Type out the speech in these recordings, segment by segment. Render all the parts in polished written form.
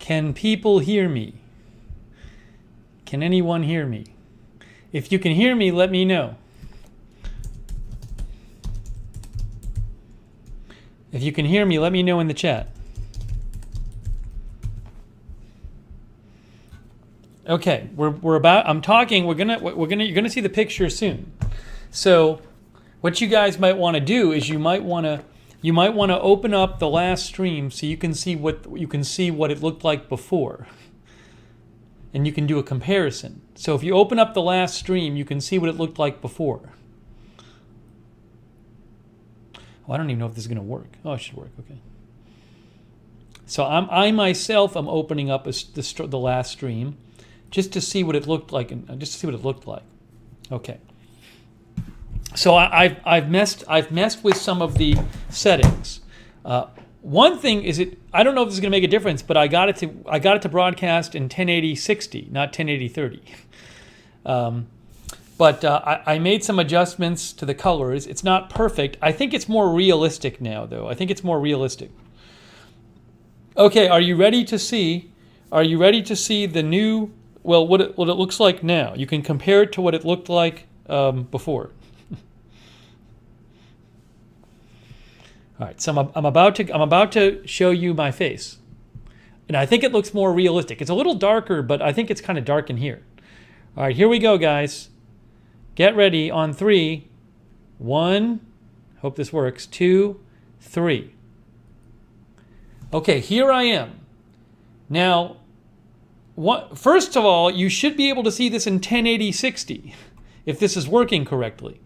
Can people hear me? Can anyone hear me? If you can hear me, let me know. If you can hear me, let me know in the chat. Okay, you're gonna see the picture soon. So what you guys might want to do is you might want to open up the last stream so you can see what it looked like before. And you can do a comparison. So if you open up the last stream, you can see what it looked like before. Oh, I don't even know if this is going to work. Oh, it should work. Okay. So I myself am opening up the last stream just to see what it looked like, Okay. So I've messed with some of the settings. One thing is I don't know if this is going to make a difference, but I got it to broadcast in 1080-60, not 1080-30. But I made some adjustments to the colors. It's not perfect. I think it's more realistic now, though. I think it's more realistic. Okay, are you ready to see the new, well, what it looks like now? You can compare it to what it looked like before. All right, so I'm about to show you my face, and I think it looks more realistic. It's a little darker, but I think it's kind of dark in here. All right, here we go, guys. Get ready on 3. 1. Hope this works. 2, 3. Okay, here I am. Now, first of all, you should be able to see this in 1080-60 if this is working correctly.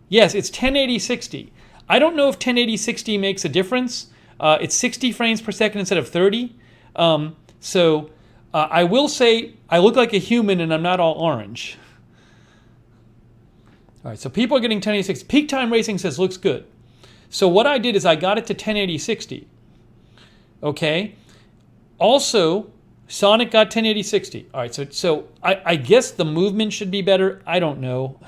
Yes, it's 1080-60. I don't know if 1080-60 makes a difference. It's 60 frames per second instead of 30. So I will say I look like a human and I'm not all orange. All right, so people are getting 1080-60. Peak Time Racing says looks good. So what I did is I got it to 1080-60. Okay. Also, Sonic got 1080-60. All right, so I guess the movement should be better. I don't know.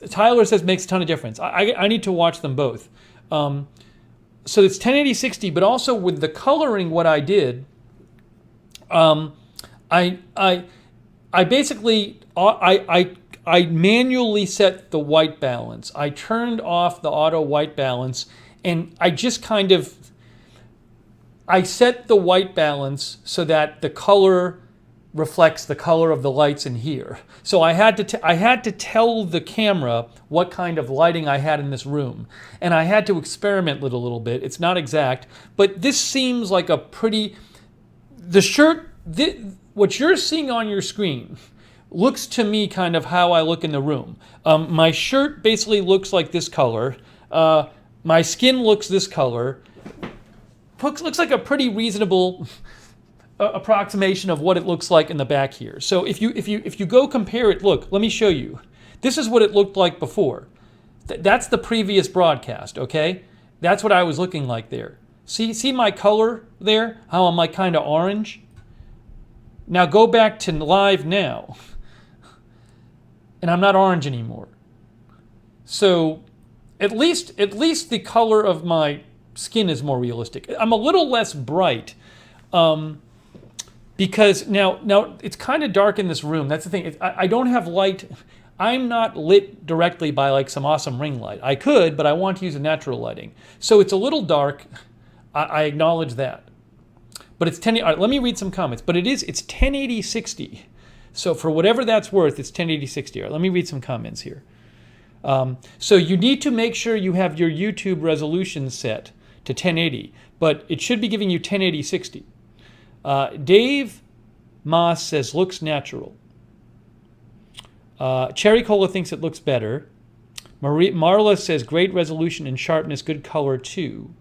Tyler says makes a ton of difference. I need to watch them both. So it's 1080-60, but also with the coloring, what I did, I basically I manually set the white balance. I turned off the auto white balance, and I just I set the white balance so that the color reflects the color of the lights in here. So I had to tell the camera what kind of lighting I had in this room, and I had to experiment with it a little bit. It's not exact, but this seems like a pretty. What you're seeing on your screen looks to me kind of how I look in the room. My shirt basically looks like this color. My skin looks this color. Looks like a pretty reasonable approximation of what it looks like in the back here. So if you go compare it, look, let me show you. This is what it looked like before. That's the previous broadcast, okay? That's what I was looking like there. See my color there? How I'm like kind of orange? Now go back to live now. And I'm not orange anymore. So at least the color of my skin is more realistic. I'm a little less bright. Because now it's kind of dark in this room. That's the thing. I don't have light. I'm not lit directly by like some awesome ring light. I could, but I want to use a natural lighting. So it's a little dark. I acknowledge that. But it's 10. All right, let me read some comments. But it's 1080-60. So for whatever that's worth, it's 1080-60. All right, let me read some comments here. So you need to make sure you have your YouTube resolution set to 1080, but it should be giving you 1080-60. Dave Moss says looks natural. Cherry Cola thinks it looks better. Marla says great resolution and sharpness, good color too.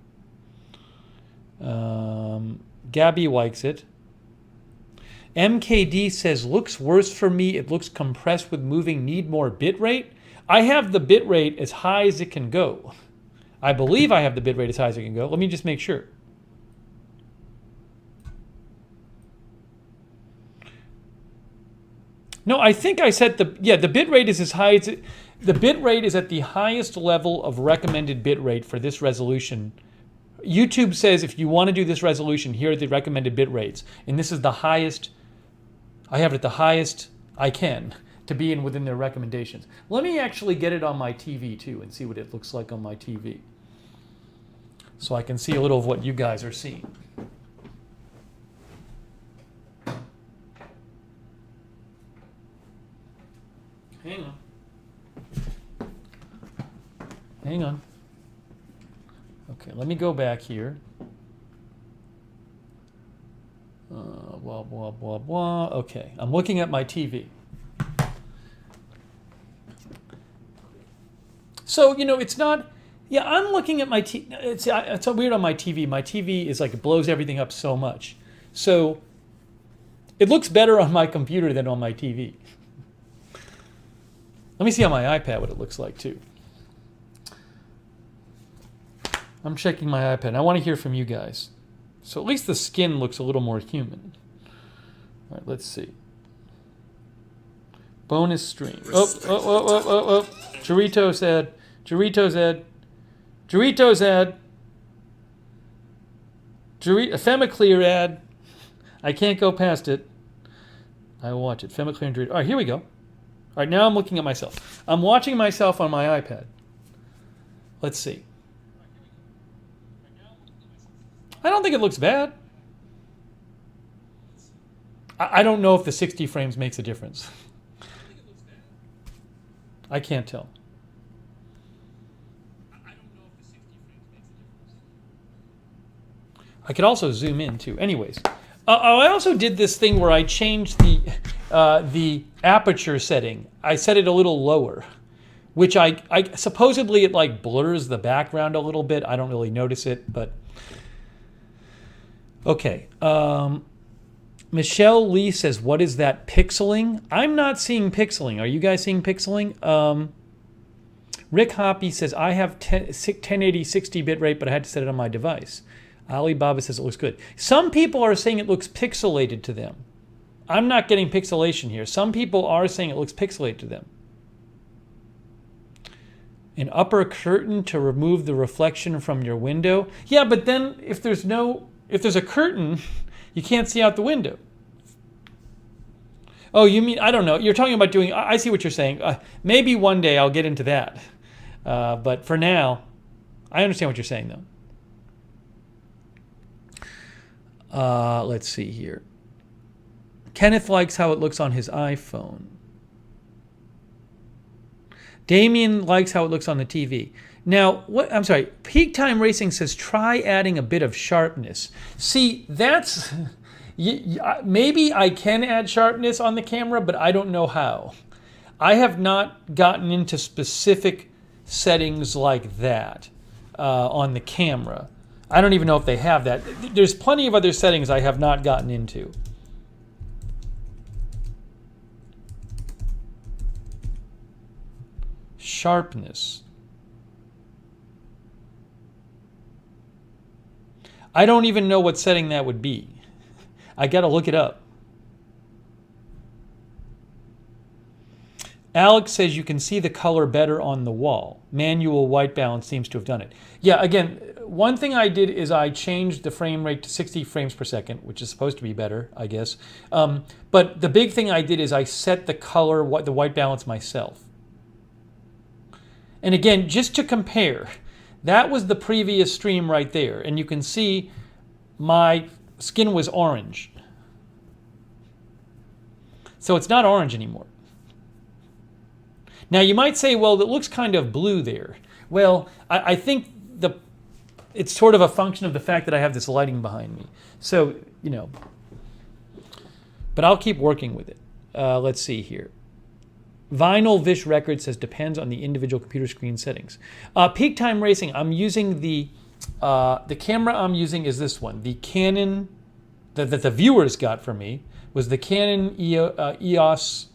Gabby likes it. MKD says looks worse for me. It looks compressed with moving. Need more bit rate. I have the bit rate as high as it can go. I believe I have the bit rate as high as it can go. Let me just make sure. No, I think I set the bit rate is as high as the bit rate is at the highest level of recommended bit rate for this resolution YouTube says if you want to do this resolution, here are the recommended bit rates. And this is the highest, I have it at the highest I can to be within their recommendations. Let me actually get it on my TV too and see what it looks like on my TV. So I can see a little of what you guys are seeing. Hang on. Hang on. Okay, let me go back here. Blah, blah, blah, blah. Okay, I'm looking at my TV. So, you know, it's not, yeah, I'm looking at my TV. It's so weird on my TV. My TV is like, it blows everything up so much. So it looks better on my computer than on my TV. Let me see on my iPad what it looks like too. I'm checking my iPad. I want to hear from you guys. So at least the skin looks a little more human. All right, let's see. Bonus stream. Oh. Doritos ad. Doritos ad. Doritos ad. Femiclear ad. I can't go past it. I will watch it. Femiclear and Doritos. All right, here we go. All right, now I'm looking at myself. I'm watching myself on my iPad. Let's see. I don't think it looks bad. I don't know if the 60 frames makes a difference. I can't tell. I could also zoom in too. Anyways, I also did this thing where I changed the aperture setting. I set it a little lower, which I supposedly it like blurs the background a little bit. I don't really notice it, but okay. Michelle Lee says, "What is that pixeling?" I'm not seeing pixeling. Are you guys seeing pixeling? Rick Hoppy says, "I have 1080 60 bit rate, but I had to set it on my device." Alibaba says it looks good. Some people are saying it looks pixelated to them. I'm not getting pixelation here. Some people are saying it looks pixelated to them. An upper curtain to remove the reflection from your window. Yeah, but then if there's a curtain, you can't see out the window. Oh, you mean, I don't know. You're talking about doing, I see what you're saying. Maybe one day I'll get into that. But for now, I understand what you're saying though. Let's see here. Kenneth likes how it looks on his iPhone. Damien likes how it looks on the TV. Now, I'm sorry, Peak Time Racing says try adding a bit of sharpness. See, that's, maybe I can add sharpness on the camera, but I don't know how. I have not gotten into specific settings like that on the camera. I don't even know if they have that. There's plenty of other settings I have not gotten into. Sharpness. I don't even know what setting that would be. I gotta look it up. Alex says you can see the color better on the wall. Manual white balance seems to have done it. Yeah, again, one thing I did is I changed the frame rate to 60 frames per second, which is supposed to be better, I guess. But the big thing I did is I set the color, the white balance myself. And again, just to compare, that was the previous stream right there. And you can see my skin was orange. So it's not orange anymore. Now you might say, well, it looks kind of blue there. Well, I think it's sort of a function of the fact that I have this lighting behind me. So, you know, but I'll keep working with it. Let's see here. Vinyl Vish Records says depends on the individual computer screen settings. Peak Time Racing, I'm using the camera I'm using is this one. The Canon that the viewers got from me was the Canon EOS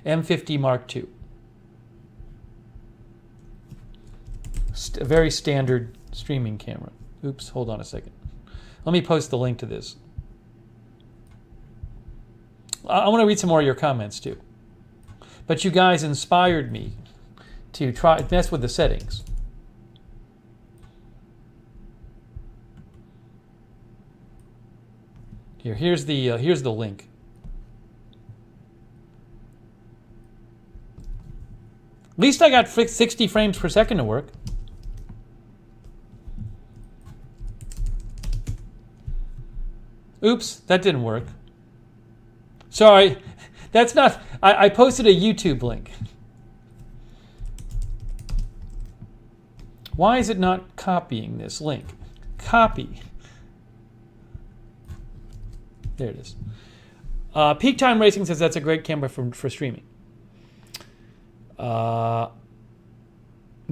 M50 Mark II. A very standard streaming camera. Oops, hold on a second. Let me post the link to this. I want to read some more of your comments too. But you guys inspired me to mess with the settings. Here's the link. At least I got 60 frames per second to work. Oops, that didn't work. Sorry, that's not, I posted a YouTube link. Why is it not copying this link? Copy. There it is. Peak Time Racing says that's a great camera for streaming.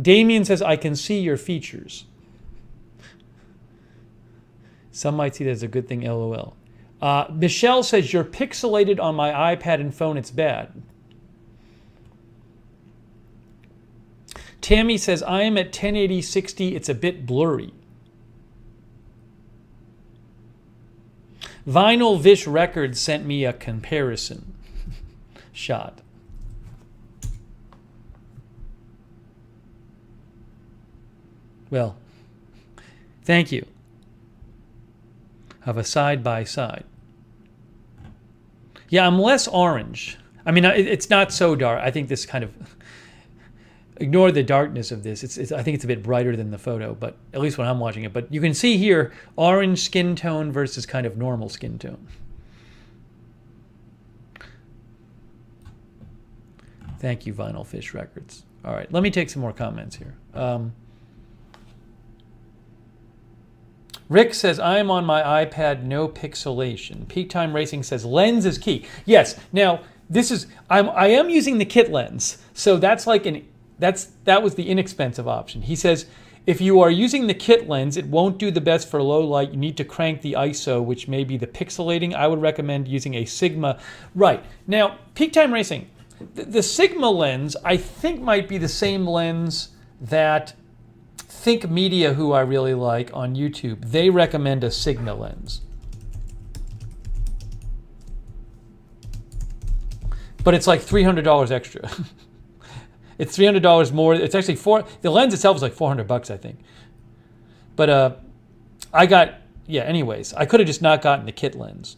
Damien says, I can see your features. Some might see that as a good thing, LOL. Michelle says, you're pixelated on my iPad and phone, it's bad. Tammy says, I am at 1080 60, it's a bit blurry. Vinyl Vish Records sent me a comparison shot. Well, thank you. Of a side-by-side. Yeah, I'm less orange. I mean, it's not so dark. I think this kind of... Ignore the darkness of this. I think it's a bit brighter than the photo, but at least when I'm watching it. But you can see here, orange skin tone versus kind of normal skin tone. Thank you, Vinyl Fish Records. All right, let me take some more comments here. Rick says, I am on my iPad, no pixelation. Peak Time Racing says, lens is key. Yes, now, this is, I am using the kit lens, so that's like that was the inexpensive option. He says, if you are using the kit lens, it won't do the best for low light. You need to crank the ISO, which may be the pixelating. I would recommend using a Sigma. Right, now, Peak Time Racing, the Sigma lens, I think might be the same lens that Think Media, who I really like on YouTube, they recommend a Sigma lens. But it's like $300 extra. It's $300 more. It's actually the lens itself is like $400, I think. But I got, yeah, anyways, I could have just not gotten the kit lens.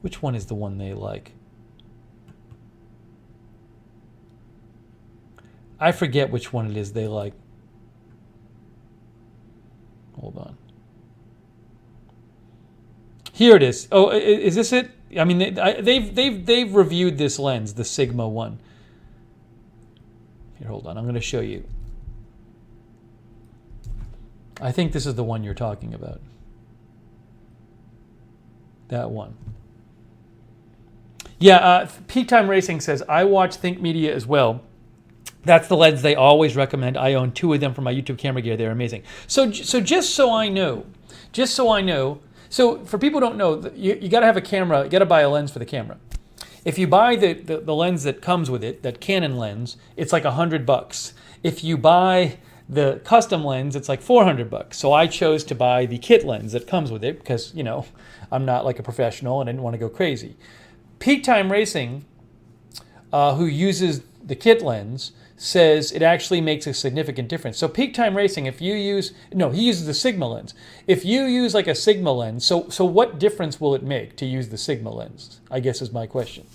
Which one is the one they like? I forget which one it is they like. Hold on. Here it is. Oh, is this it? I mean, they've reviewed this lens, the Sigma one. Here, hold on. I'm going to show you. I think this is the one you're talking about. That one. Yeah, Peak Time Racing says, I watch Think Media as well. That's the lens they always recommend. I own 2 of them for my YouTube camera gear. They're amazing. So just so I know, so for people who don't know, you got to have a camera, you got to buy a lens for the camera. If you buy the lens that comes with it, that Canon lens, it's like $100. If you buy the custom lens, it's like $400. So I chose to buy the kit lens that comes with it because, you know, I'm not like a professional and I didn't want to go crazy. Peak Time Racing, who uses the kit lens, says it actually makes a significant difference. So Peak Time Racing, if you use, no, he uses the Sigma lens. If you use like a Sigma lens, so what difference will it make to use the Sigma lens, I guess is my question.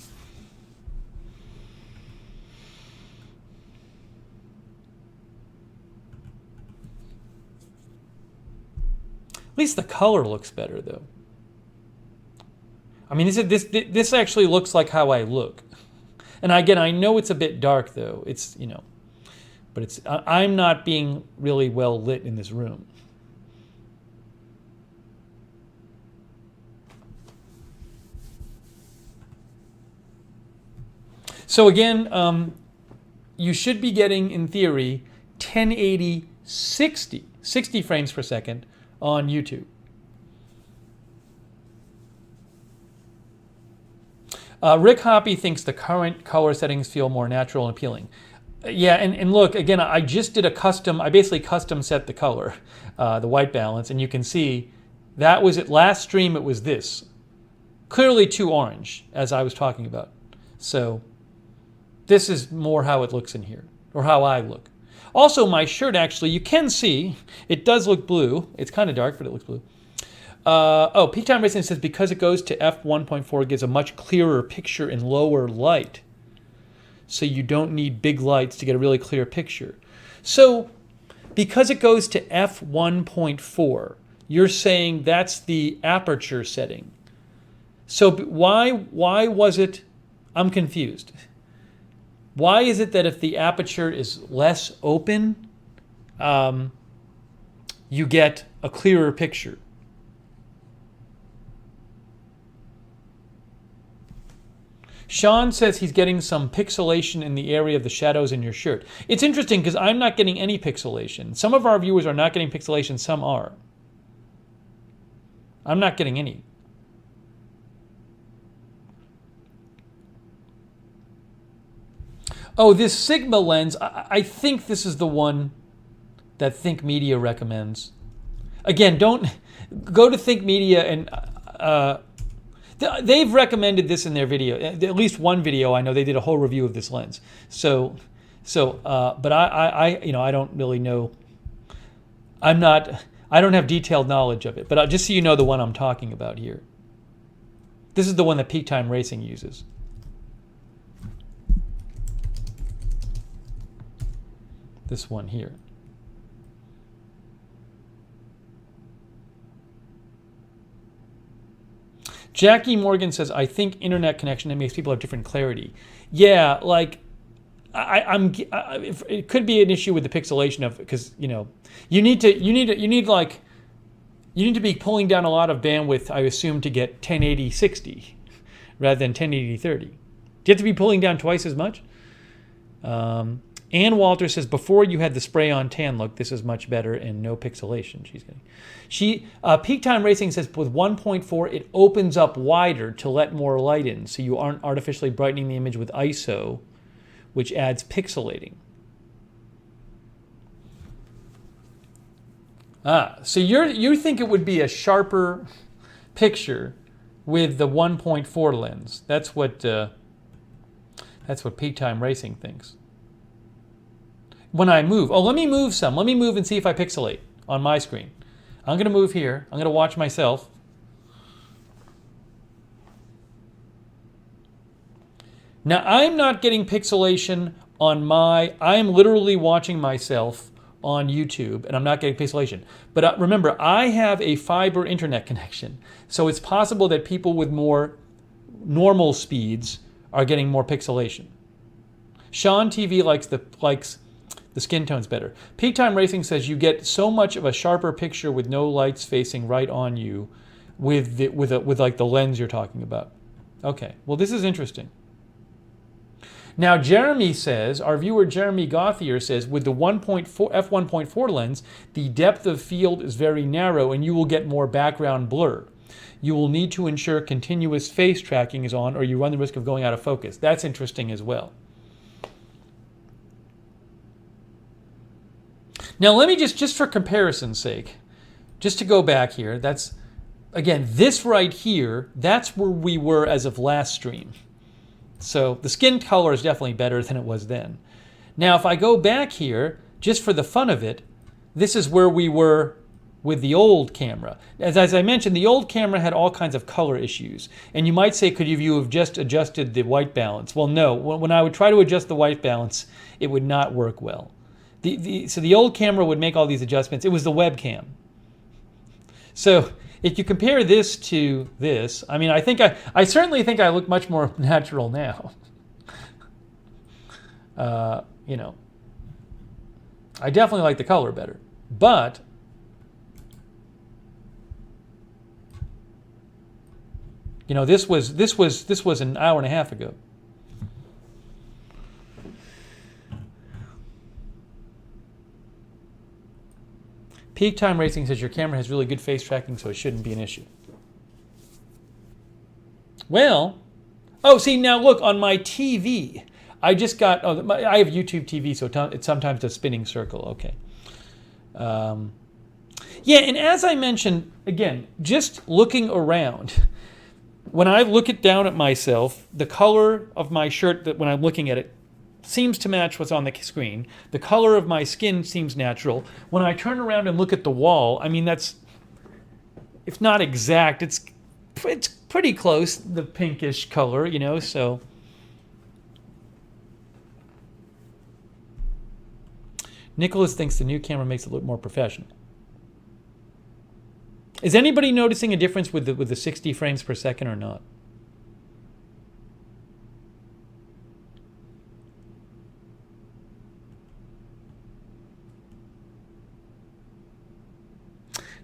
At least the color looks better though. I mean, this actually looks like how I look. And again, I know it's a bit dark though. It's, you know, but it's, I'm not being really well lit in this room. So again, you should be getting, in theory, 1080 60 frames per second on YouTube. Rick Hoppy thinks the current color settings feel more natural and appealing. Yeah, and look, again, I just did I basically custom set the color, the white balance, and you can see that was it. Last stream, it was this. Clearly too orange, as I was talking about. So this is more how it looks in here, or how I look. Also, my shirt, actually, you can see, it does look blue. It's kind of dark, but it looks blue. Peak Time Racing says because it goes to f1.4, it gives a much clearer picture in lower light. So you don't need big lights to get a really clear picture. So because it goes to f1.4, you're saying that's the aperture setting. So why was it, I'm confused. Why is it that if the aperture is less open, you get a clearer picture? Sean says he's getting some pixelation in the area of the shadows in your shirt. It's interesting because I'm not getting any pixelation. Some of our viewers are not getting pixelation, some are. I'm not getting any. Oh, this Sigma lens, I think this is the one that Think Media recommends. Again, don't go to Think Media and they've recommended this in their video. At least one video I know they did a whole review of this lens. But I don't really know. I don't have detailed knowledge of it. But just so you know, the one I'm talking about here. This is the one that Peak Time Racing uses. This one here. Jackie Morgan says, I think internet connection that makes people have different clarity. Yeah, like it could be an issue with the pixelation of, because you need to be pulling down a lot of bandwidth, I assume, to get 1080 60 rather than 1080 30. Do you have to be pulling down twice as much? Ann Walter says, before you had the spray-on tan look, this is much better and no pixelation. She's getting. Peak Time Racing says with 1.4, it opens up wider to let more light in, so you aren't artificially brightening the image with ISO, which adds pixelating. So you think it would be a sharper picture with the 1.4 lens? That's what Peak Time Racing thinks. When I move, let me move some. Let me move and see if I pixelate on my screen. I'm going to move here. I'm going to watch myself. Now, I'm not getting pixelation on I'm literally watching myself on YouTube, and I'm not getting pixelation. But remember, I have a fiber internet connection. So it's possible that people with more normal speeds are getting more pixelation. Sean TV likes the skin tones better. Peak Time Racing says you get so much of a sharper picture with no lights facing right on you with like the lens you're talking about. Okay, well, this is interesting. Now Jeremy says, our viewer Jeremy Gothier says, with the f1.4 lens, the depth of field is very narrow and you will get more background blur. You will need to ensure continuous face tracking is on or you run the risk of going out of focus. That's interesting as well. Now let me just for comparison's sake, just to go back here, that's, again, this right here, that's where we were as of last stream. So the skin color is definitely better than it was then. Now if I go back here, just for the fun of it, this is where we were with the old camera. As I mentioned, the old camera had all kinds of color issues. And you might say, could you have just adjusted the white balance? Well, no. When I would try to adjust the white balance, it would not work well. So the old camera would make all these adjustments. It was the webcam. So if you compare this to this, I mean, I certainly think I look much more natural now. I definitely like the color better. But this was an hour and a half ago. Peak Time Racing says your camera has really good face tracking, so it shouldn't be an issue. Well, see, now look, on my TV, I just got, I have YouTube TV, so it sometimes does spinning circle, okay. Yeah, and as I mentioned, again, just looking around, when I look down at myself, the color of my shirt, that when I'm looking at it, seems to match what's on the screen. The color of my skin seems natural. When I turn around and look at the wall, I mean, that's, if not exact, it's pretty close, the pinkish color, you know, so. Nicholas thinks the new camera makes it look more professional. Is anybody noticing a difference with the 60 frames per second or not?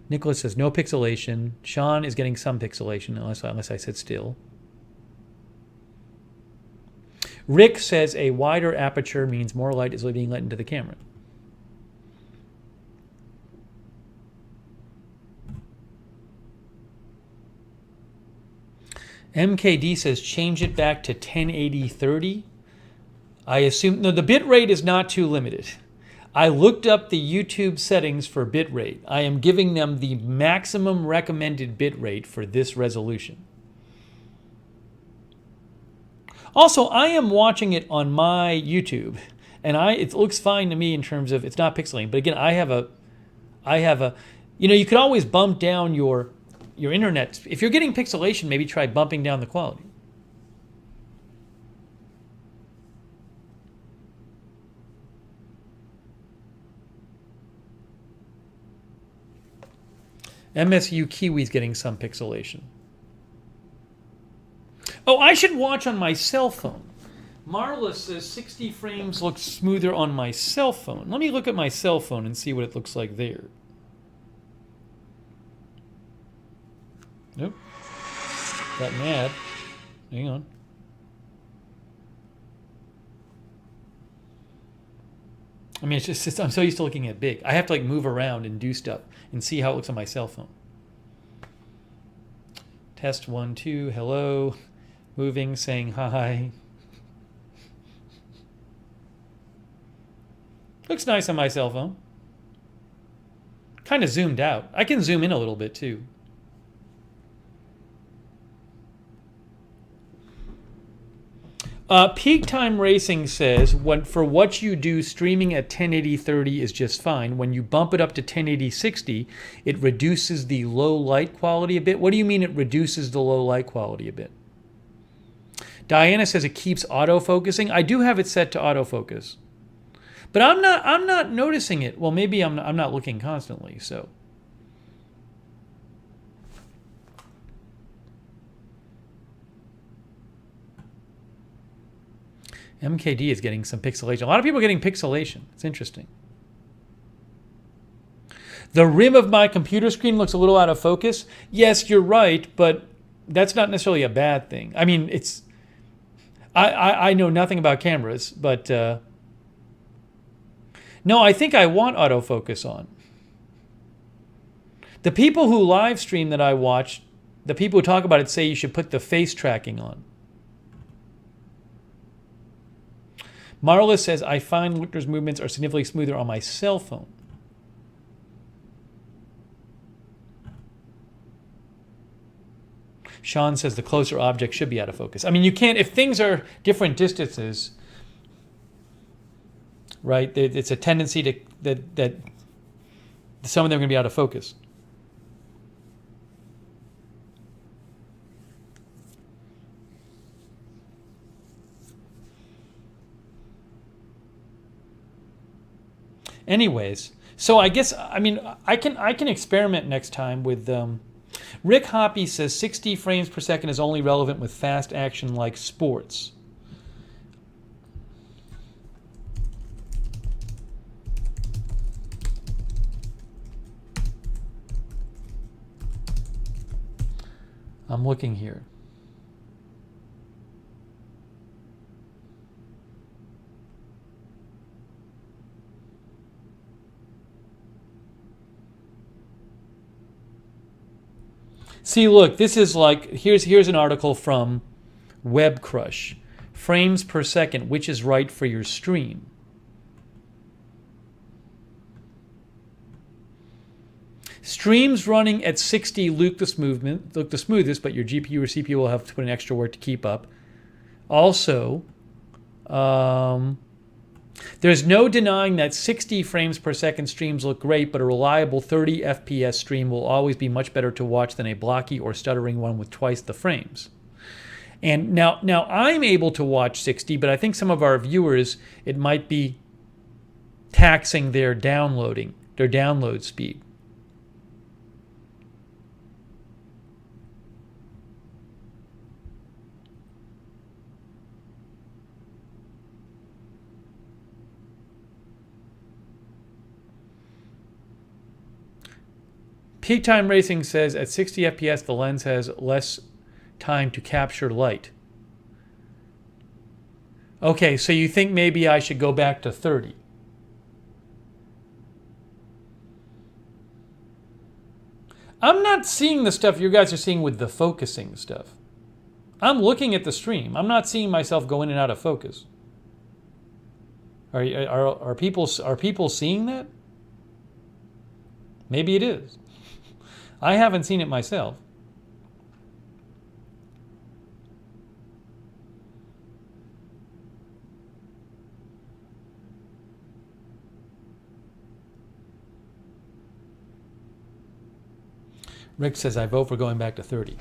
Nicholas says no pixelation. Sean is getting some pixelation, unless I said still. Rick says a wider aperture means more light is being let into the camera. MKD says change it back to 1080-30. I assume, no, the bit rate is not too limited. I looked up the YouTube settings for bit rate. I am giving them the maximum recommended bit rate for this resolution. Also, I am watching it on my YouTube, and it looks fine to me in terms of it's not pixelating. But again, I have a, you know, you could always bump down your internet. If you're getting pixelation, maybe try bumping down the quality. MSU Kiwi's getting some pixelation. Oh, I should watch on my cell phone. Marla says 60 frames looks smoother on my cell phone. Let me look at my cell phone and see what it looks like there. Nope. Got mad. Hang on. I mean, it's just I'm so used to looking at big. I have to like move around and do stuff and see how it looks on my cell phone. Test 1, 2, hello. Moving, saying hi. Looks nice on my cell phone. Kind of zoomed out. I can zoom in a little bit too. Peak Time Racing says, for what you do, streaming at 1080-30 is just fine. When you bump it up to 1080-60, it reduces the low light quality a bit. What do you mean it reduces the low light quality a bit? Diana says it keeps autofocusing. I do have it set to autofocus, but I'm not noticing it. Well, maybe I'm not looking constantly, so. MKD is getting some pixelation. A lot of people are getting pixelation. It's interesting. The rim of my computer screen looks a little out of focus. Yes, you're right, but that's not necessarily a bad thing. I mean, it's... I know nothing about cameras, but... no, I think I want autofocus on. The people who live stream that I watch, the people who talk about it say you should put the face tracking on. Marla says, I find Lookner's movements are significantly smoother on my cell phone. Sean says the closer object should be out of focus. I mean, you can't, if things are different distances, right, it's a tendency to that some of them are going to be out of focus. Anyways, so I guess, I mean, I can experiment next time with... Rick Hoppy says 60 frames per second is only relevant with fast action like sports. I'm looking here. See, look, this is like, here's an article from WebCrush. Frames per second, which is right for your stream. Streams running at 60 look the smoothest, but your GPU or CPU will have to put in extra work to keep up. Also, There's no denying that 60 frames per second streams look great, but a reliable 30 FPS stream will always be much better to watch than a blocky or stuttering one with twice the frames. And now I'm able to watch 60, but I think some of our viewers, it might be taxing their download speed. Peak Time Racing says at 60 FPS the lens has less time to capture light. Okay, so you think maybe I should go back to 30. I'm not seeing the stuff you guys are seeing with the focusing stuff. I'm looking at the stream. I'm not seeing myself go in and out of focus. Are people seeing that? Maybe it is. I haven't seen it myself. Rick says, I vote for going back to 30.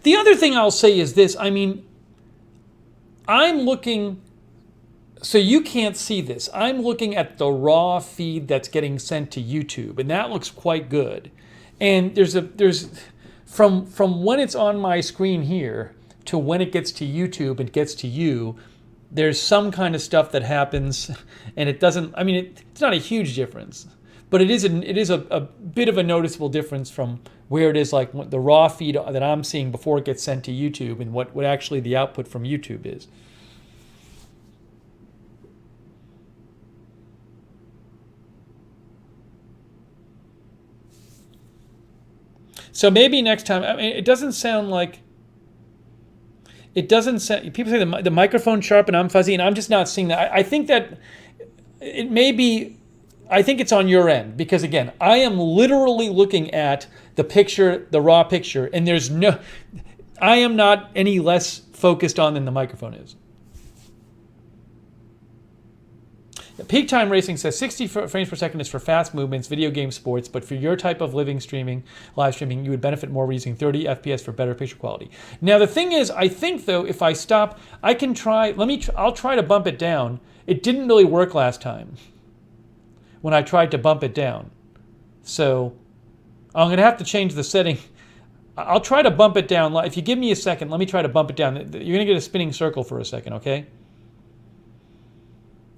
The other thing I'll say is this. I mean, I'm looking, so you can't see this. I'm looking at the raw feed that's getting sent to YouTube, and that looks quite good. And there's from when it's on my screen here to when it gets to YouTube and gets to you, there's some kind of stuff that happens, and it doesn't, I mean, it's not a huge difference. But it is a bit of a noticeable difference from where it is like the raw feed that I'm seeing before it gets sent to YouTube and what actually the output from YouTube is. So maybe next time, I mean, it doesn't sound like, people say the microphone's sharp and I'm fuzzy, and I'm just not seeing that. I think that it may be, I think it's on your end, because again, I am literally looking at the picture, the raw picture, and I am not any less focused on than the microphone is. Peak Time Racing says 60 frames per second is for fast movements, video game sports, but for your type of live streaming, you would benefit more using 30 FPS for better picture quality. Now the thing is, I think though, if I stop, I can try, I'll try to bump it down. It didn't really work last time when I tried to bump it down. So I'm going to have to change the setting. I'll try to bump it down. If you give me a second, let me try to bump it down. You're going to get a spinning circle for a second, okay?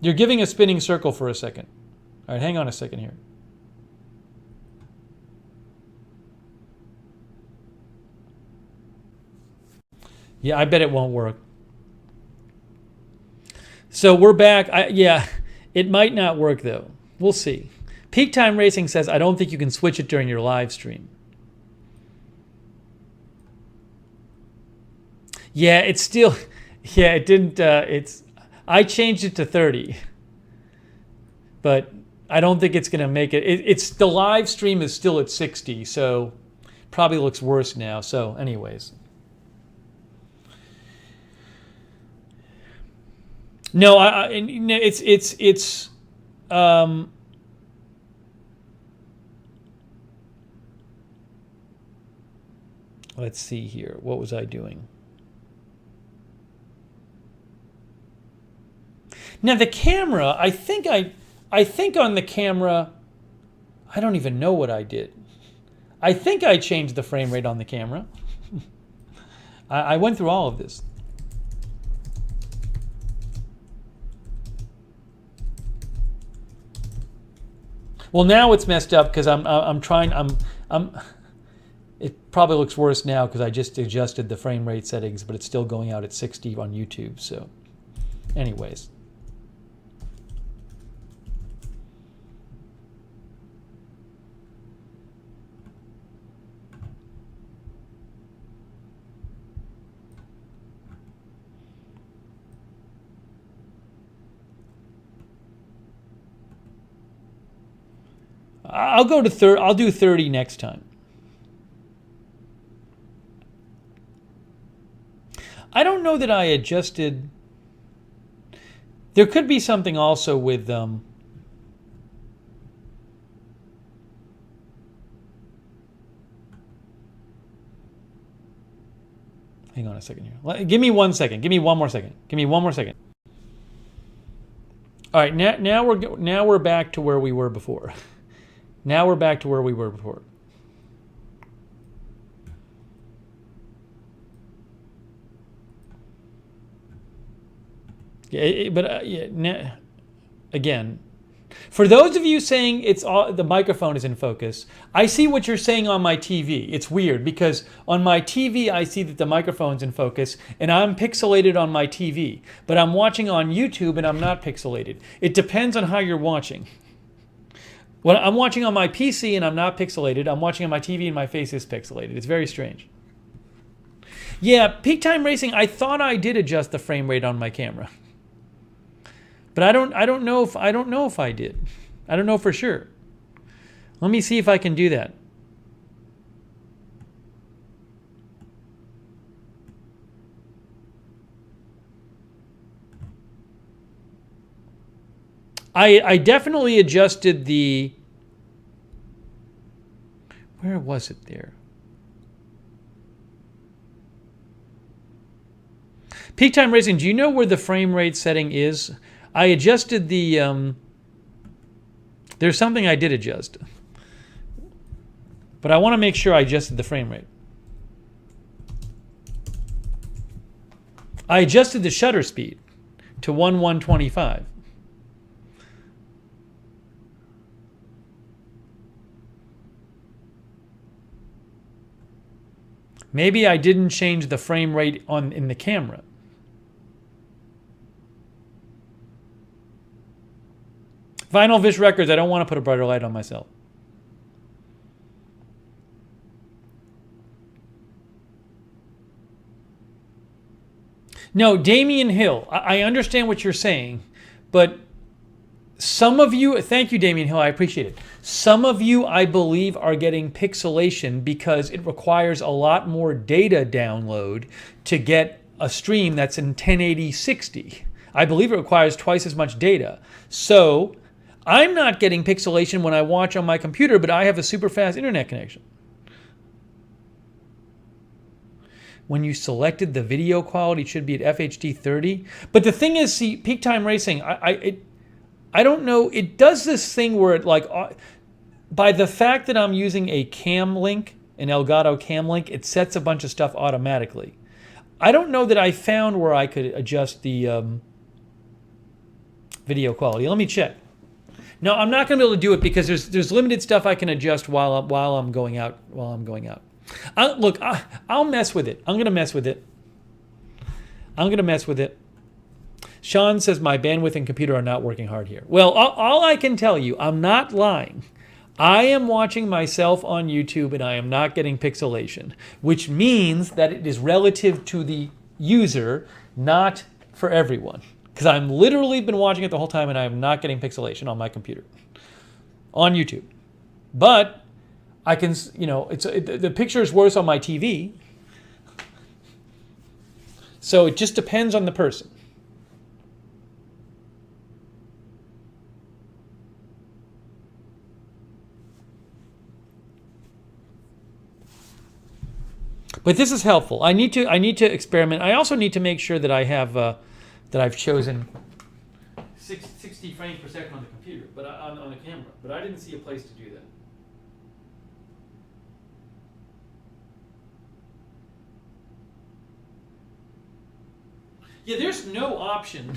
You're giving a spinning circle for a second. All right, hang on a second here. Yeah, I bet it won't work. So we're back. Yeah, it might not work though. We'll see. Peak Time Racing says, I don't think you can switch it during your live stream. Yeah, it's still, yeah, it didn't, I changed it to 30. But I don't think it's going to make it. It's the live stream is still at 60, so probably looks worse now. So anyways. No, it's let's see here. What was I doing? Now the camera, I think on the camera, I don't even know what I did. I think I changed the frame rate on the camera. I went through all of this. Well, now it's messed up because it probably looks worse now because I just adjusted the frame rate settings, but it's still going out at 60 on YouTube. So, anyways. I'll go to 30. I'll do 30 next time. I don't know that I adjusted. There could be something also with hang on a second here. Give me 1 second. Give me one more second. Give me one more second. All right, now we're back to where we were before. Now we're back to where we were before. Yeah, but again, for those of you saying it's all, the microphone is in focus, I see what you're saying on my TV. It's weird because on my TV I see that the microphone's in focus and I'm pixelated on my TV, but I'm watching on YouTube and I'm not pixelated. It depends on how you're watching. When I'm watching on my PC and I'm not pixelated, I'm watching on my TV and my face is pixelated. It's very strange. Yeah, peak time racing, I thought I did adjust the frame rate on my camera. But I don't know if I did. I don't know for sure. Let me see if I can do that. I definitely adjusted the, where was it there? Peak time racing, do you know where the frame rate setting is? I adjusted the, there's something I did adjust. But I want to make sure I adjusted the frame rate. I adjusted the shutter speed to 1/125. Maybe I didn't change the frame rate in the camera. Vinyl Vish Records, I don't want to put a brighter light on myself. No, Damian Hill, I understand what you're saying, but some of you, thank you, Damian Hill, I appreciate it. Some of you, I believe, are getting pixelation because it requires a lot more data download to get a stream that's in 1080-60. I believe it requires twice as much data. So I'm not getting pixelation when I watch on my computer, but I have a super fast internet connection. When you selected the video quality, it should be at FHD 30. But the thing is, see, peak time racing, I don't know. It does this thing where it by the fact that I'm using a cam link, an Elgato cam link, it sets a bunch of stuff automatically. I don't know that I found where I could adjust the video quality. Let me check. No, I'm not going to be able to do it because there's limited stuff I can adjust while I'm going out. Look, I'll mess with it. I'm going to mess with it. Sean says my bandwidth and computer are not working hard here. Well, all I can tell you, I'm not lying. I am watching myself on YouTube and I am not getting pixelation, which means that it is relative to the user, not for everyone. Because I'm literally been watching it the whole time and I am not getting pixelation on my computer, on YouTube. But I can, the picture is worse on my TV. So it just depends on the person. But this is helpful. I need to experiment. I also need to make sure that I have that I've chosen 60 frames per second on the computer, but on the camera. But I didn't see a place to do that. Yeah, there's no option.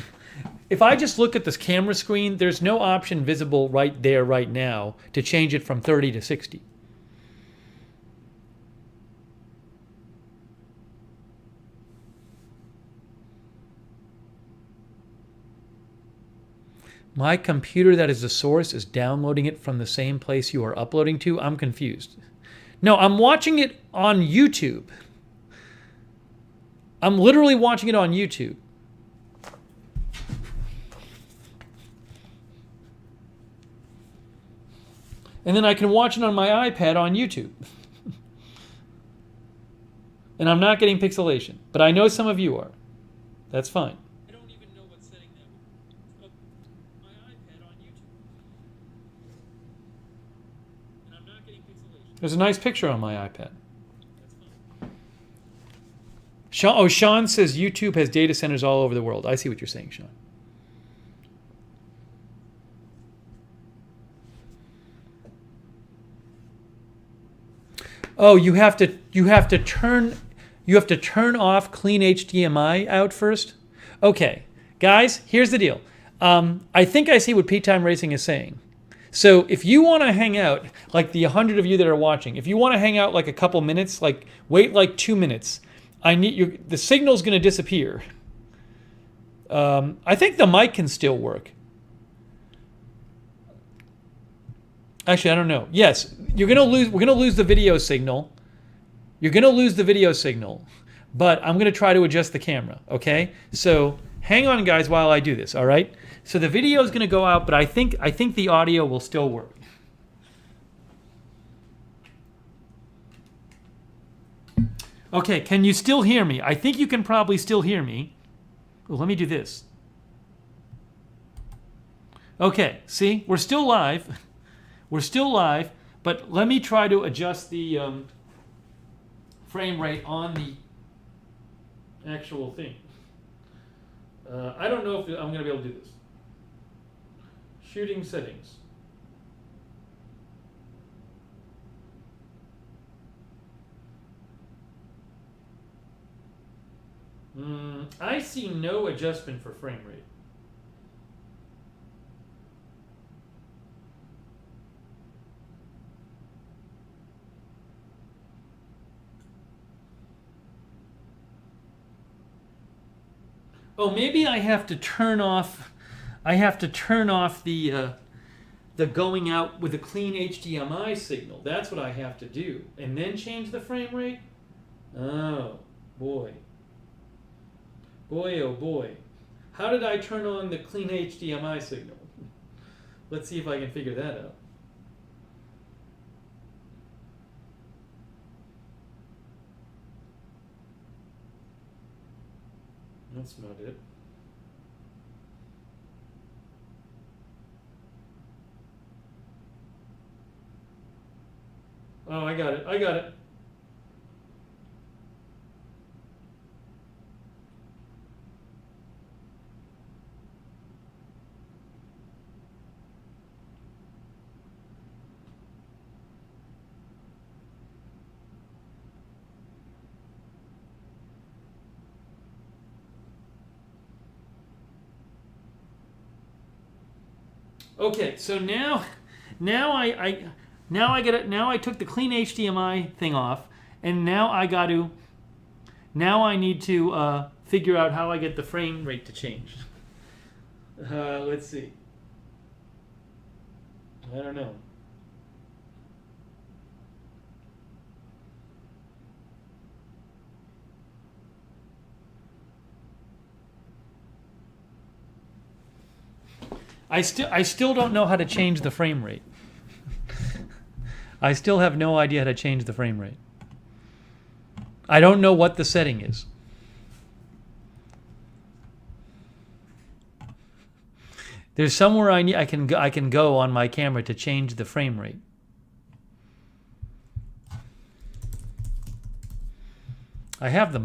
If I just look at this camera screen, there's no option visible right there, right now, to change it from 30 to 60. My computer that is the source is downloading it from the same place you are uploading to? I'm confused. No, I'm watching it on YouTube. I'm literally watching it on YouTube. And then I can watch it on my iPad on YouTube. And I'm not getting pixelation, but I know some of you are. That's fine. I don't even know what setting that was. My iPad on YouTube. And I'm not getting pixelation. There's a nice picture on my iPad. That's fine. Sean says YouTube has data centers all over the world. I see what you're saying, Sean. Oh, you have to turn off clean HDMI out first? Okay, guys, here's the deal. I think I see what Peak Time Racing is saying. So if you want to hang out, like the 100 of you that are watching, if you want to hang out like a couple minutes, like wait like 2 minutes, the signal's going to disappear. I think the mic can still work. Actually, I don't know. Yes, we're going to lose the video signal. You're going to lose the video signal, but I'm going to try to adjust the camera, okay? So hang on, guys, while I do this, all right? So the video is going to go out, but I think the audio will still work. Okay, can you still hear me? I think you can probably still hear me. Oh, let me do this. Okay, see? We're still live. We're still live, but let me try to adjust the frame rate on the actual thing. I don't know if I'm going to be able to do this. Shooting settings. I see no adjustment for frame rate. Oh, maybe I have to turn off. I have to turn off the going out with a clean HDMI signal. That's what I have to do, and then change the frame rate. Oh boy. Boy, oh boy. How did I turn on the clean HDMI signal? Let's see if I can figure that out. That's not it. Oh, I got it. I got it. Okay, so now I took the clean HDMI thing off, and now I need to figure out how I get the frame rate to change. Let's see. I don't know. I still don't know how to change the frame rate. I still have no idea how to change the frame rate. I don't know what the setting is. There's somewhere I can go on my camera to change the frame rate. I have the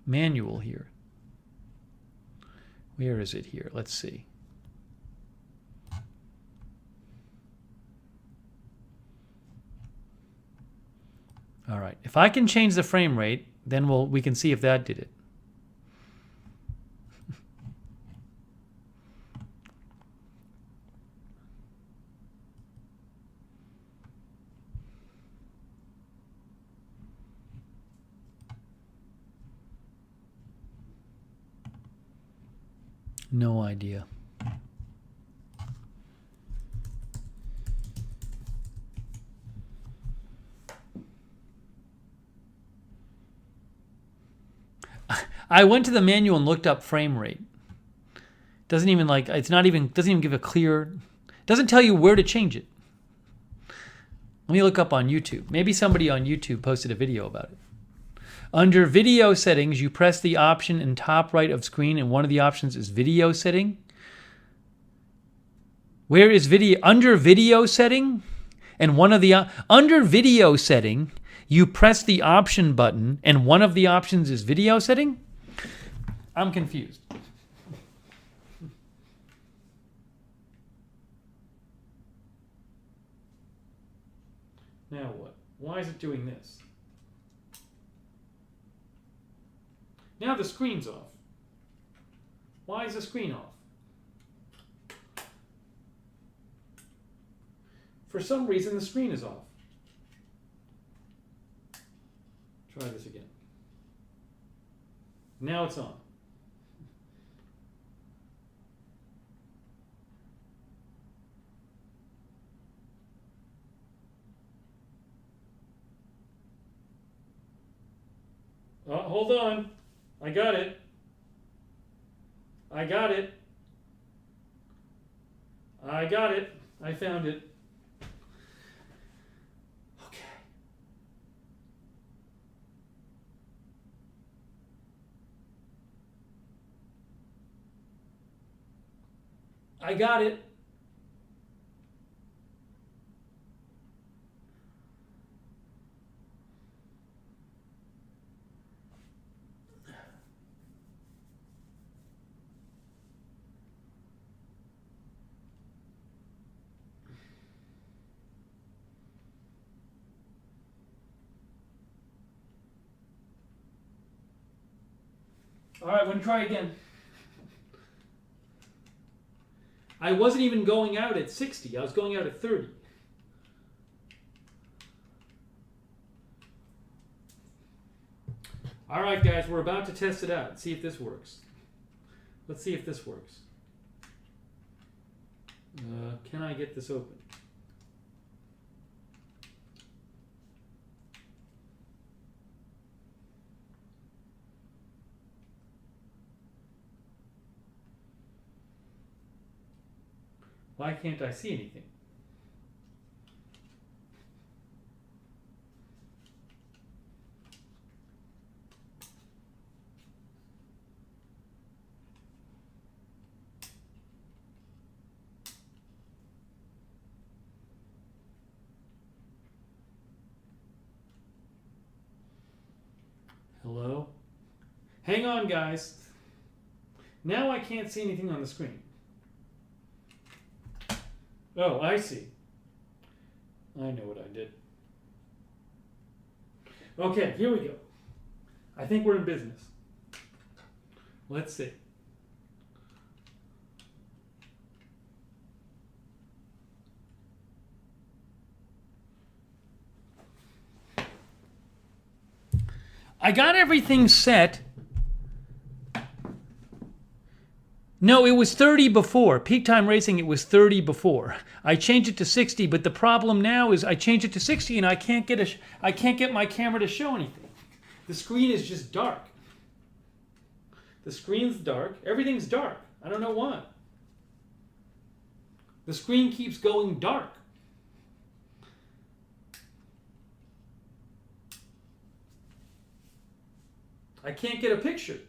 manual here. Where is it here? Let's see. All right. If I can change the frame rate, then we can see if that did it. No idea. I went to the manual and looked up frame rate. Doesn't even doesn't even give a clear, doesn't tell you where to change it. Let me look up on YouTube. Maybe somebody on YouTube posted a video about it. Under video settings, you press the option in top right of screen, and one of the options is video setting. Where is video? Under video setting, and one of the under video setting, you press the option button, and one of the options is video setting. I'm confused. Now what? Why is it doing this? Now the screen's off. Why is the screen off? For some reason, the screen is off. Try this again. Now it's on. Oh, hold on. I got it. I got it. I got it. I found it. Okay. I got it. All right, I'm going to try again. I wasn't even going out at 60. I was going out at 30. All right, guys, we're about to test it out. See if this works. Let's see if this works. Can I get this open? Why can't I see anything? Hello? Hang on, guys. Now I can't see anything on the screen. Oh, I see. I know what I did. Okay, here we go. I think we're in business. Let's see. I got everything set. No, it was 30 before. Peak Time Racing, it was 30 before. I changed it to 60, but the problem now is I changed it to 60 and I can't get my camera to show anything. The screen is just dark. The screen's dark. Everything's dark. I don't know why. The screen keeps going dark. I can't get a picture.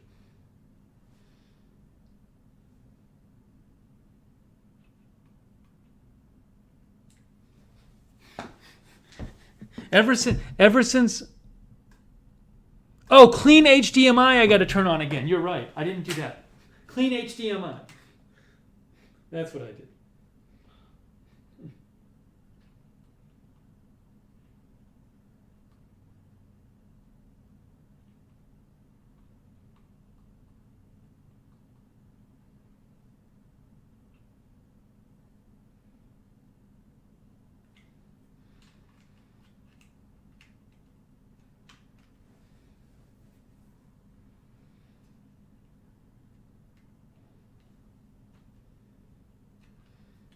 Ever since. Oh, clean HDMI I got to turn on again. You're right. I didn't do that. Clean HDMI. That's what I did.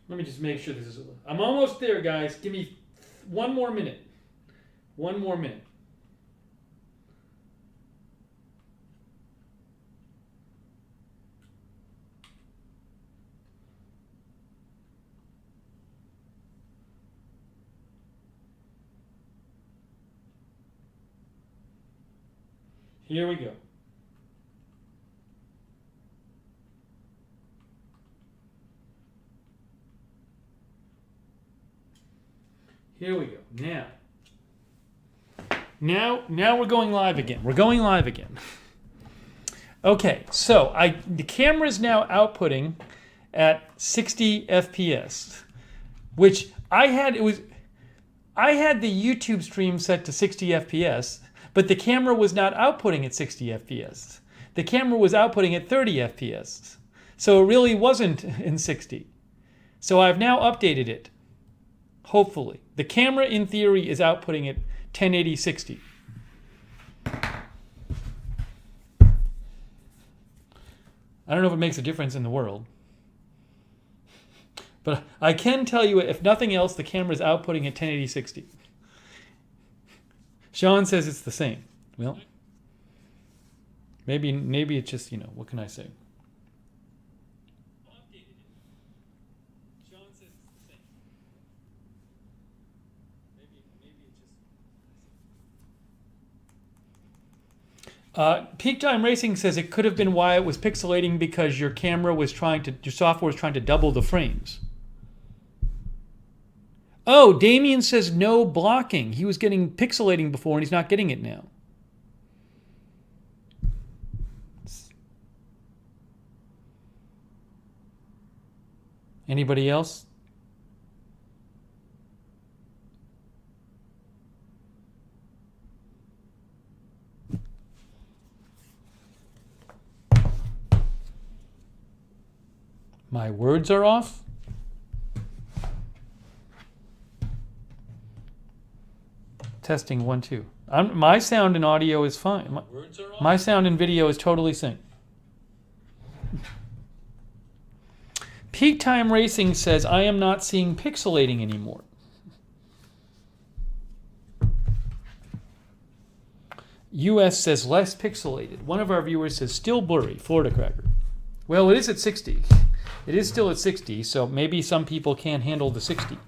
Let me just make sure this is. I'm almost there, guys. Give me one more minute. One more minute. Here we go. Here we go. Now we're going live again. We're going live again. Okay, so the camera is now outputting at 60 FPS, which I had the YouTube stream set to 60 FPS, but the camera was not outputting at 60 FPS. The camera was outputting at 30 FPS. So it really wasn't in 60. So I've now updated it. Hopefully. The camera in theory is outputting at 1080 60. I don't know if it makes a difference in the world. But I can tell you, if nothing else, the camera is outputting at 1080 60. Sean says it's the same. Well, maybe it's just, what can I say? Sean says it's the same. Maybe it's just... Peak Time Racing says it could have been why it was pixelating because your software was trying to double the frames. Oh, Damien says no blocking. He was getting pixelating before and he's not getting it now. Anybody else? My words are off? Testing 1 2. My sound and audio is fine. My sound and video is totally synced. Peak Time Racing says I am not seeing pixelating anymore. US says less pixelated. One of our viewers says still blurry. Florida Cracker. Well, it is at 60. It is still at 60, so maybe some people can't handle the 60.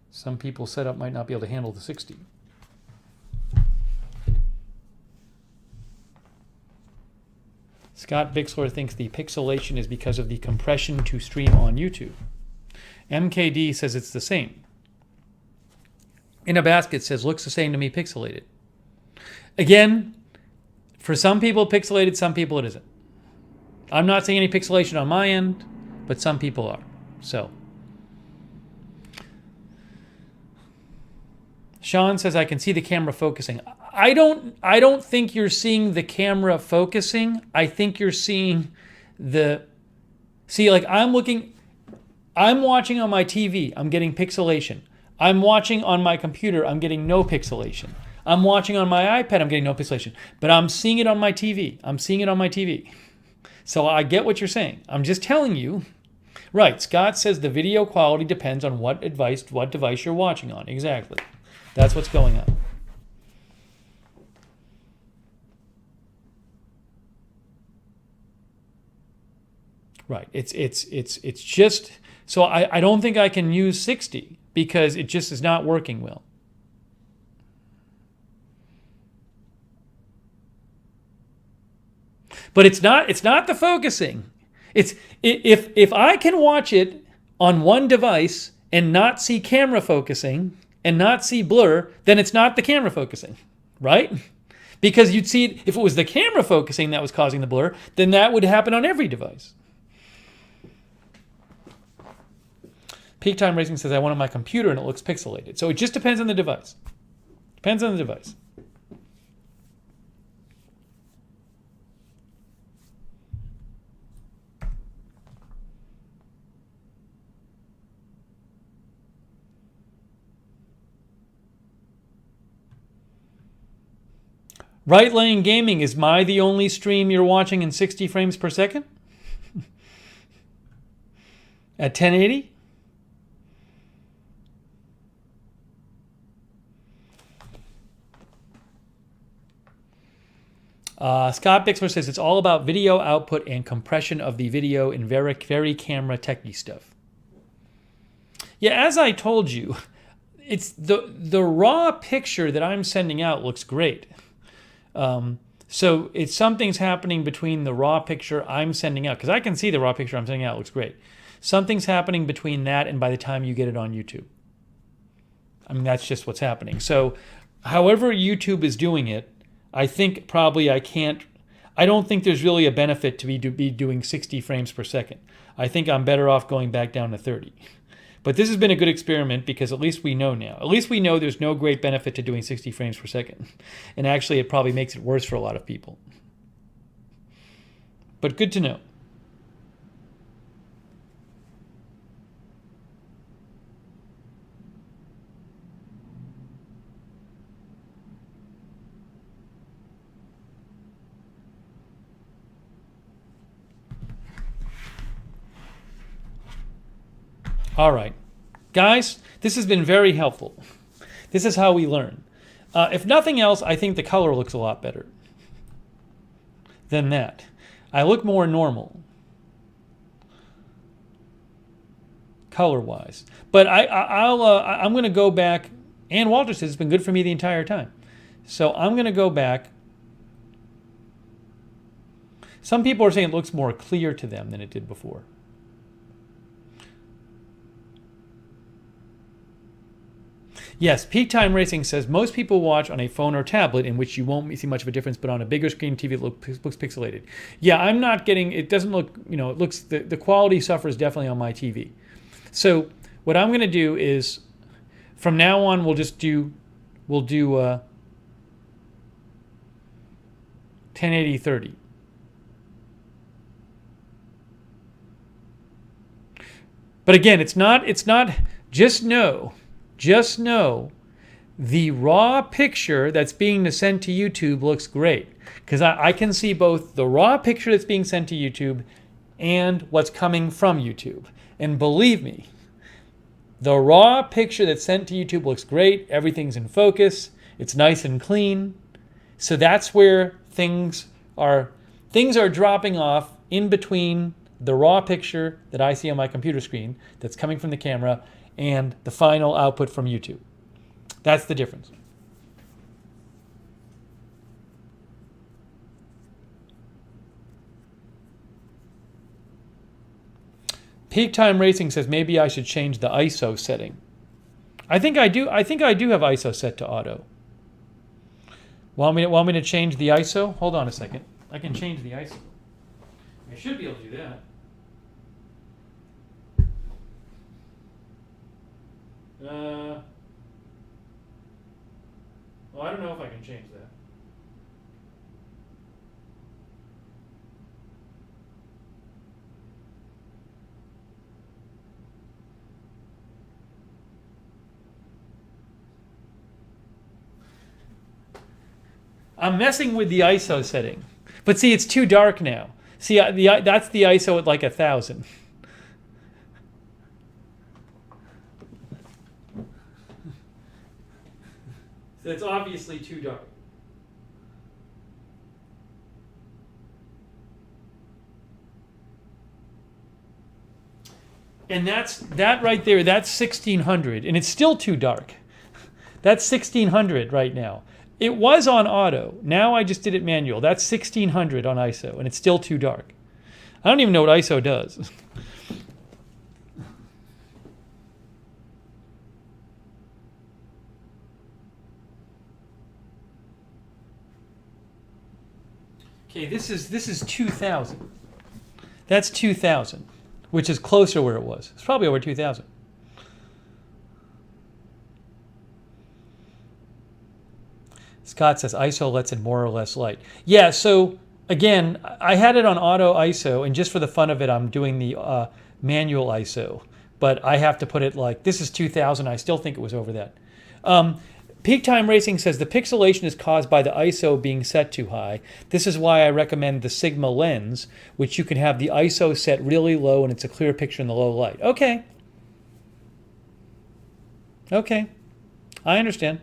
Some people's setup might not be able to handle the 60. Scott Bixler thinks the pixelation is because of the compression to stream on YouTube. MKD says it's the same. In a Basket says looks the same to me pixelated. Again, for some people pixelated, some people it isn't. I'm not seeing any pixelation on my end, but some people are. So Sean says I can see the camera focusing. I don't think you're seeing the camera focusing. I think you're seeing like I'm watching on my TV, I'm getting pixelation. I'm watching on my computer, I'm getting no pixelation. I'm watching on my iPad, I'm getting no pixelation. But I'm seeing it on my TV. I'm seeing it on my TV. So I get what you're saying. I'm just telling you. Right, Scott says the video quality depends on what device you're watching on. Exactly. That's what's going on. Right. It's just so I don't think I can use 60 because it just is not working well. But it's not the focusing. It's if I can watch it on one device and not see camera focusing and not see blur, then it's not the camera focusing, right? Because you'd see it, if it was the camera focusing that was causing the blur, then that would happen on every device. Peak Time Racing says I want it on my computer and it looks pixelated. So it just depends on the device. Depends on the device. Right Lane Gaming, is my the only stream you're watching in 60 frames per second? At 1080? Scott Bixler says it's all about video output and compression of the video in very camera techie stuff. Yeah, as I told you, it's the raw picture that I'm sending out looks great. So it's something's happening between the raw picture I'm sending out, because I can see the raw picture I'm sending out looks great. Something's happening between that and by the time you get it on YouTube. I mean, that's just what's happening. So however YouTube is doing it, I think probably I don't think there's really a benefit to be doing 60 frames per second. I think I'm better off going back down to 30. But this has been a good experiment because at least we know now. At least we know there's no great benefit to doing 60 frames per second. And actually, it probably makes it worse for a lot of people. But good to know. All right. Guys, this has been very helpful. This is how we learn. If nothing else, I think the color looks a lot better than that. I look more normal color-wise. But I'm going to go back. Ann Walter says it's been good for me the entire time. So I'm going to go back. Some people are saying it looks more clear to them than it did before. Yes, Peak Time Racing says most people watch on a phone or tablet in which you won't see much of a difference, but on a bigger screen TV it looks pixelated. Yeah, I'm not getting, it doesn't look, it looks, the quality suffers definitely on my TV. So what I'm going to do is, from now on, we'll do 1080/30. But again, it's not, just know the raw picture that's being sent to YouTube looks great. Because I can see both the raw picture that's being sent to YouTube and what's coming from YouTube. And believe me, the raw picture that's sent to YouTube looks great. Everything's in focus. It's nice and clean. So that's where things are dropping off in between the raw picture that I see on my computer screen that's coming from the camera and the final output from YouTube. That's the difference. Peak Time Racing says maybe I should change the ISO setting. I think I do have ISO set to auto. Want me to change the ISO? Hold on a second. I can change the ISO. I should be able to do that. Well, I don't know if I can change that. I'm messing with the ISO setting. But see, it's too dark now. See, that's the ISO at like 1,000. So it's obviously too dark. And that right there, that's 1600, and it's still too dark. That's 1600 right now. It was on auto. Now I just did it manual. That's 1600 on ISO, and it's still too dark. I don't even know what ISO does. Okay, this is 2000. That's 2000, which is closer where it was. It's probably over 2000. Scott says ISO lets in more or less light. Yeah, so again, I had it on auto ISO, and just for the fun of it, I'm doing the manual ISO. But I have to put it like, this is 2000. I still think it was over that. Peak Time Racing says the pixelation is caused by the ISO being set too high. This is why I recommend the Sigma lens, which you can have the ISO set really low and it's a clear picture in the low light. Okay. Okay. I understand.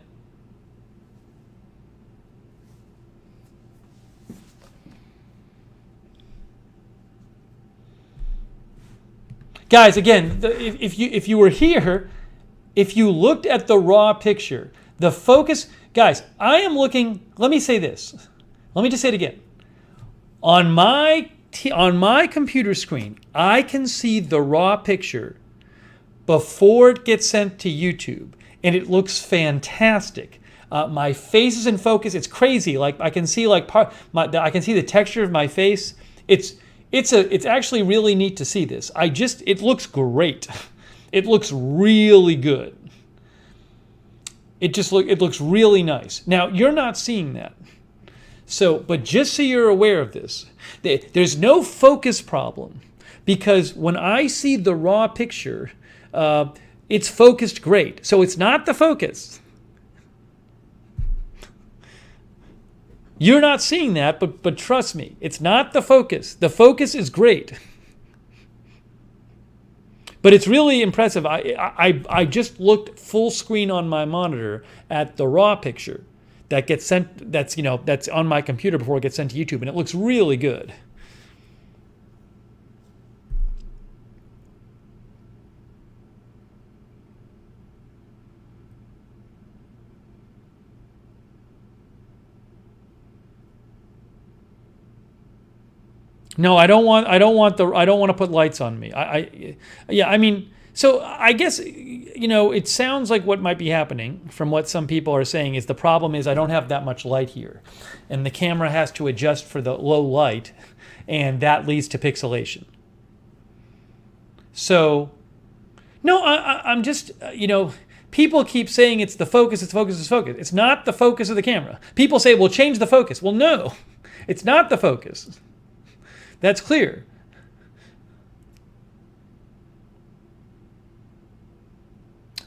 Guys, again, if you were here, if you looked at the raw picture, the focus, guys, I am looking, let me say this. Let me just say it again. On my computer screen, I can see the raw picture before it gets sent to YouTube, and it looks fantastic. My face is in focus. It's crazy. Like I can see I can see the texture of my face. It's actually really neat to see this. It looks great. It looks really good. It looks really nice. Now you're not seeing that. So, but just so you're aware of this, there's no focus problem, because when I see the raw picture, it's focused great. So it's not the focus. You're not seeing that, but trust me, it's not the focus. The focus is great. But it's really impressive. I just looked full screen on my monitor at the raw picture that gets sent, that's on my computer before it gets sent to YouTube, and it looks really good. No, I don't want to put lights on me. So I guess, it sounds like what might be happening from what some people are saying is the problem is I don't have that much light here, and the camera has to adjust for the low light, and that leads to pixelation. So, no, I'm just, people keep saying it's the focus, it's focus, it's focus. It's not the focus of the camera. People say, well, change the focus. Well, no, it's not the focus. That's clear.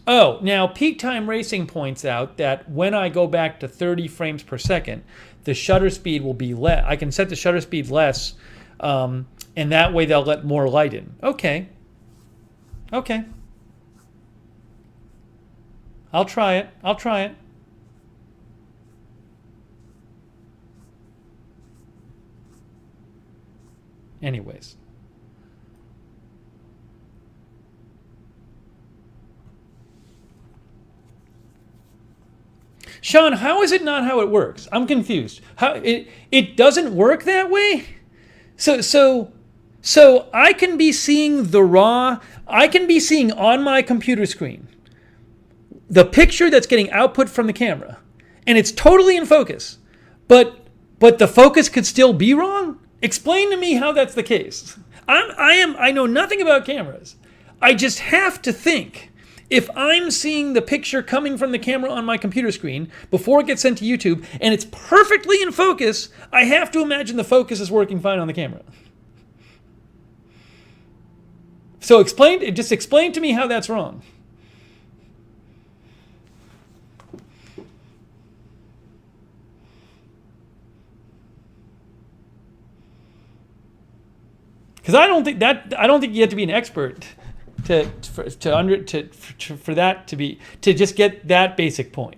Oh, now Peak Time Racing points out that when I go back to 30 frames per second, the shutter speed will be less. I can set the shutter speed less, and that way they'll let more light in. Okay. I'll try it. Anyways. Sean, how is it not how it works? I'm confused. How it doesn't work that way? So I can be seeing on my computer screen the picture that's getting output from the camera, and it's totally in focus. But the focus could still be wrong? Explain to me how that's the case. I know nothing about cameras. I just have to think, if I'm seeing the picture coming from the camera on my computer screen before it gets sent to YouTube and it's perfectly in focus, I have to imagine the focus is working fine on the camera. So just explain to me how that's wrong. Because I don't think you have to be an expert to just get that basic point.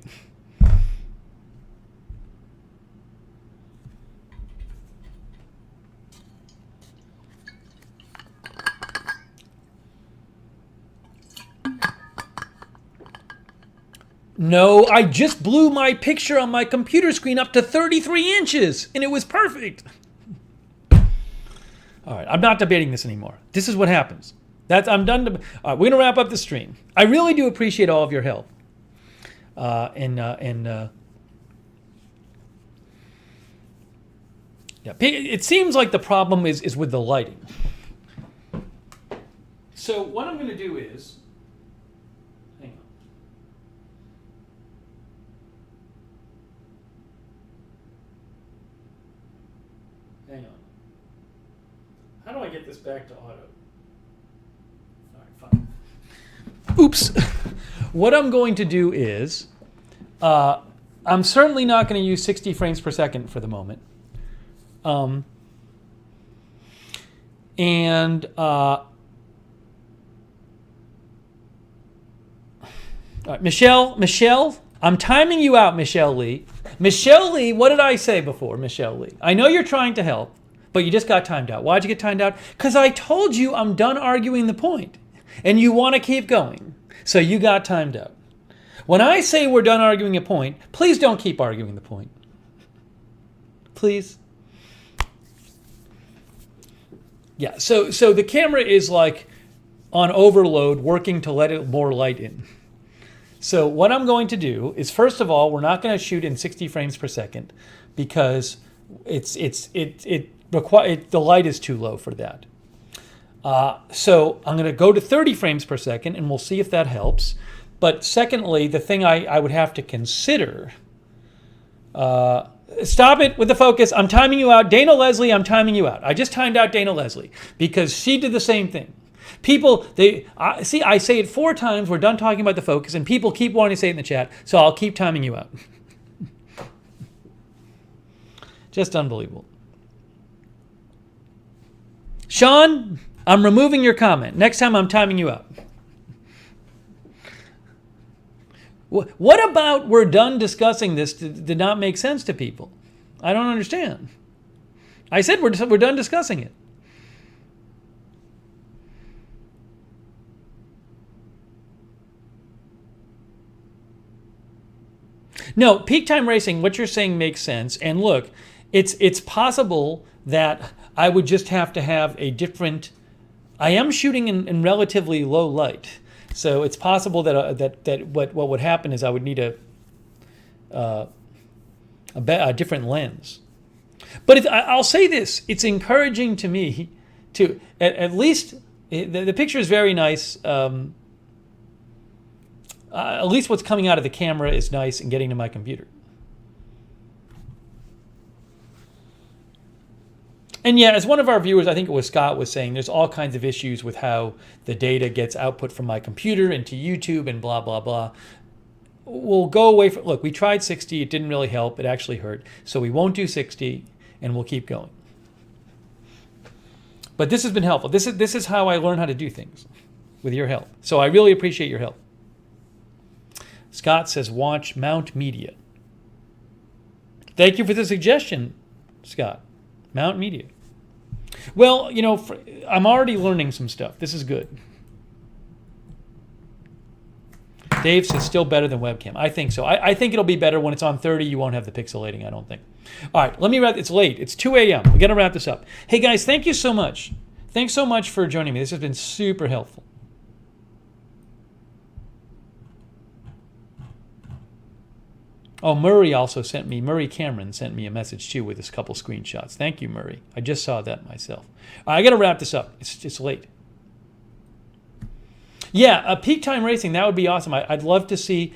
No, I just blew my picture on my computer screen up to 33 inches, and it was perfect. All right, I'm not debating this anymore. This is what happens. I'm done. We're going to wrap up the stream. I really do appreciate all of your help. It seems like the problem is with the lighting. So what I'm going to do is, hang on. Hang on. How do I get this back to auto? All right, fine. Oops. What I'm going to do is, I'm certainly not going to use 60 frames per second for the moment. All right, Michelle, I'm timing you out, Michelle Lee. Michelle Lee, what did I say before, Michelle Lee? I know you're trying to help, but you just got timed out. Why'd you get timed out? Because I told you I'm done arguing the point, and you want to keep going, so you got timed out. When I say we're done arguing a point, please don't keep arguing the point. please? Yeah, so the camera is like on overload, working to let it more light in. So what I'm going to do is, first of all, we're not going to shoot in 60 frames per second because the light is too low for that. So I'm going to go to 30 frames per second, and we'll see if that helps. But secondly, the thing I would have to consider. Stop it with the focus. I'm timing you out. Dana Leslie, I'm timing you out. I just timed out Dana Leslie because she did the same thing. People, I say it 4 times. We're done talking about the focus, and people keep wanting to say it in the chat, so I'll keep timing you out. Just unbelievable. Sean, I'm removing your comment. Next time I'm timing you out. What about we're done discussing this did not make sense to people? I don't understand. I said we're done discussing it. No, peak time racing, what you're saying makes sense. And look, it's possible that I would just have to have a different... I am shooting in relatively low light. So it's possible that what would happen is I would need a different lens. But I'll say this: it's encouraging to me to at least the picture is very nice. At least what's coming out of the camera is nice and getting to my computer. And yeah, as one of our viewers, I think it was Scott, was saying, there's all kinds of issues with how the data gets output from my computer into YouTube and blah, blah, blah. We'll go away from... Look, we tried 60. It didn't really help. It actually hurt. So we won't do 60, and we'll keep going. But this has been helpful. This is how I learn how to do things, with your help. So I really appreciate your help. Scott says, watch Mount Media. Thank you for the suggestion, Scott. Mount Media. Well, you know, I'm already learning some stuff. This is good. Dave says still better than webcam. I think so. I think it'll be better when it's on 30. You won't have the pixelating, I don't think. All right, let me wrap. It's late. It's 2 a.m. We got to wrap this up. Hey, guys, thank you so much. Thanks so much for joining me. This has been super helpful. Oh, Murray Cameron sent me a message too with this couple screenshots. Thank you, Murray. I just saw that myself. I got to wrap this up. It's just late. Yeah, peak time racing, that would be awesome. I'd love to see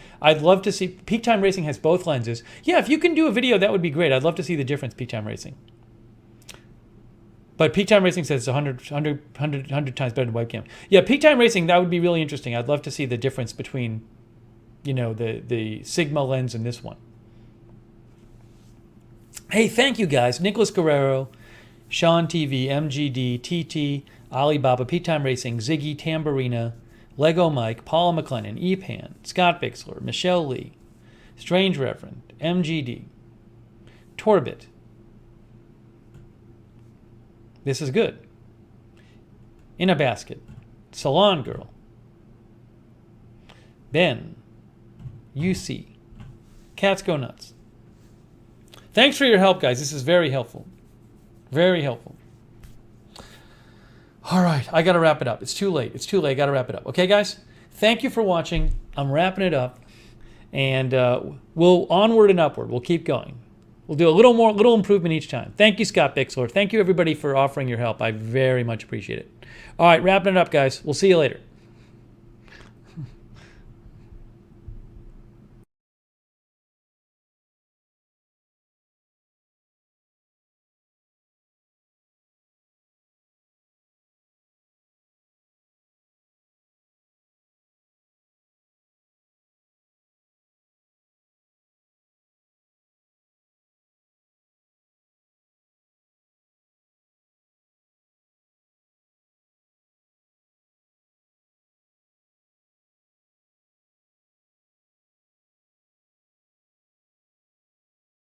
peak time racing has both lenses. Yeah, if you can do a video, that would be great. I'd love to see the difference, peak time racing. But peak time racing says it's 100 times better than webcam. Yeah, peak time racing, that would be really interesting. I'd love to see the difference between, you know, the Sigma lens and this one. Hey, thank you guys. Nicholas Guerrero, Sean TV, MGD, TT, Alibaba, Peak Time Racing, Ziggy, Tamburina, Lego Mike, Paula McLennan, Epan, Scott Bixler, Michelle Lee, Strange Reverend, MGD, Torbit. This is good. In a Basket, Salon Girl, Ben, UC, Cats Go Nuts. Thanks for your help, guys. This is very helpful. Very helpful. All right, I got to wrap it up. It's too late. I got to wrap it up. Okay, guys? Thank you for watching. I'm wrapping it up. And we'll onward and upward. We'll keep going. We'll do a little improvement each time. Thank you, Scott Bixler. Thank you, everybody, for offering your help. I very much appreciate it. All right, wrapping it up, guys. We'll see you later.